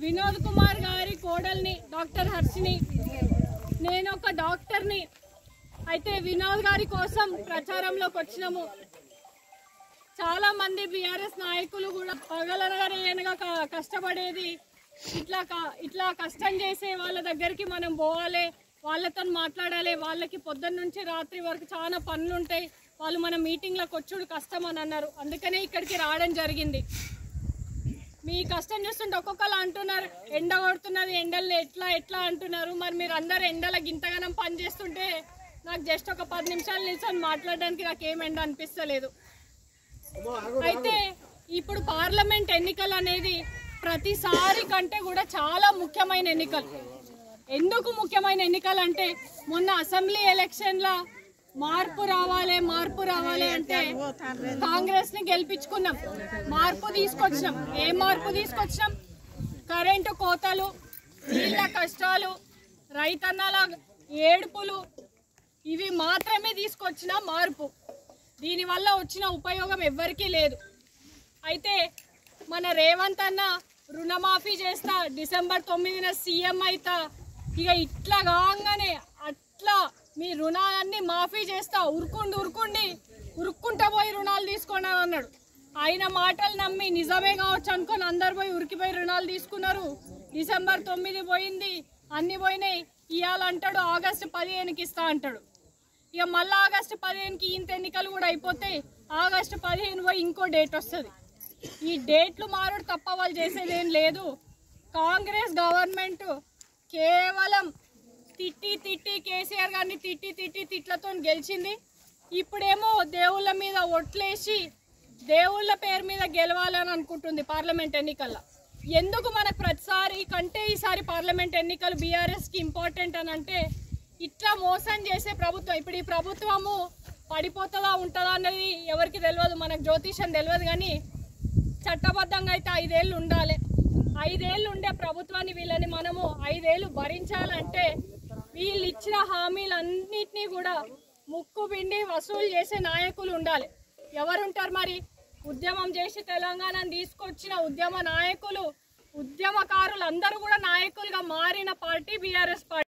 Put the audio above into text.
వినోద్ కుమార్ గారి కోడల్ని డాక్టర్ హర్షిని, నేను ఒక డాక్టర్ని. అయితే వినోద్ గారి కోసం ప్రచారంలోకి వచ్చినాము. చాలా మంది బీఆర్ఎస్ నాయకులు కూడా పగలనగా కష్టపడేది ఇట్లా కష్టం చేసే వాళ్ళ దగ్గరికి మనం పోవాలి, వాళ్ళతో మాట్లాడాలి. వాళ్ళకి పొద్దున్న నుంచి రాత్రి వరకు చాలా పనులు ఉంటాయి, వాళ్ళు మన మీటింగ్లకు వచ్చుడు కష్టం అని అన్నారు. అందుకనే ఇక్కడికి రావడం జరిగింది. మీ కష్టం చూస్తుంటే ఒక్కొక్కరు అంటున్నారు ఎండ కొడుతున్నది, ఎండల్లో ఎట్లా అంటున్నారు. మరి మీరు అందరు ఎండలకు ఇంతగానం పని చేస్తుంటే నాకు జస్ట్ ఒక 10 నిమిషాలు నిల్చొని మాట్లాడడానికి నాకు ఏం ఎండ అనిపిస్తలేదు. అయితే ఇప్పుడు పార్లమెంట్ ఎన్నికలు అనేది ప్రతిసారి కంటే కూడా చాలా ముఖ్యమైన ఎన్నికలు. ఎందుకు ముఖ్యమైన ఎన్నికలు అంటే మొన్న అసెంబ్లీ ఎలక్షన్లో మార్పు రావాలి అంటే కాంగ్రెస్ ని గెలిపించుకున్నాం, మార్పు తీసుకొచ్చినాం. ఏ మార్పు తీసుకొచ్చినాం? కరెంటు కోతలు, నీళ్ళ కష్టాలు, రైతన్నల ఏడుపులు, ఇవి మాత్రమే తీసుకొచ్చిన మార్పు. దీనివల్ల వచ్చిన ఉపయోగం ఎవ్వరికీ లేదు. అయితే మన రేవంత్ అన్న రుణమాఫీ చేస్తా, డిసెంబర్ 9న సీఎం అయితా, ఇక ఇట్లా కాగానే అట్లా మీ రుణాలన్నీ మాఫీ చేస్తా, ఉరుక్కుంటా పోయి రుణాలు తీసుకోండి అన్నాడు. ఆయన మాటలు నమ్మి నిజమే కావచ్చు అనుకొని అందరు పోయి ఉరికిపోయి రుణాలు తీసుకున్నారు. డిసెంబర్ 9 పోయింది, అన్ని పోయినాయి. ఇవాళ అంటాడు ఆగస్టు 15కి ఇస్తా అంటాడు. ఇక మళ్ళీ ఆగస్టు 15కి ఇంత ఎన్నికలు కూడా అయిపోతాయి. ఆగస్టు 15 పోయి ఇంకో డేట్ వస్తుంది. ఈ డేట్లు మారుడు తప్ప వాళ్ళు చేసేది ఏం లేదు. కాంగ్రెస్ గవర్నమెంట్ కేవలం తిట్టి కేసీఆర్ గారిని తిట్లతో గెలిచింది. ఇప్పుడేమో దేవుళ్ళ మీద ఒట్లేసి దేవుళ్ళ పేరు మీద గెలవాలని అనుకుంటుంది పార్లమెంట్ ఎన్నికల్లో. ఎందుకు మనకు ప్రతిసారి కంటే ఈసారి పార్లమెంట్ ఎన్నికలు బీఆర్ఎస్కి ఇంపార్టెంట్ అని అంటే, ఇట్లా మోసం చేసే ప్రభుత్వం, ఇప్పుడు ఈ ప్రభుత్వము పడిపోతుందా ఉంటుందా అన్నది ఎవరికి తెలియదు, మనకు జ్యోతిషం తెలియదు. కానీ చట్టబద్ధంగా అయితే 5 ఏళ్ళు ఉండాలి. 5 ఏళ్ళు ఉండే ప్రభుత్వాన్ని వీళ్ళని మనము 5 ఏళ్ళు భరించాలంటే వీళ్ళు ఇచ్చిన హామీలన్నింటినీ కూడా ముక్కు పిండి వసూలు చేసే నాయకులు ఉండాలి. ఎవరుంటారు మరి? ఉద్యమం చేసి తెలంగాణను తీసుకొచ్చిన ఉద్యమ నాయకులు, ఉద్యమకారులు అందరూ కూడా నాయకులుగా మారిన పార్టీ బీఆర్ఎస్ పార్టీ.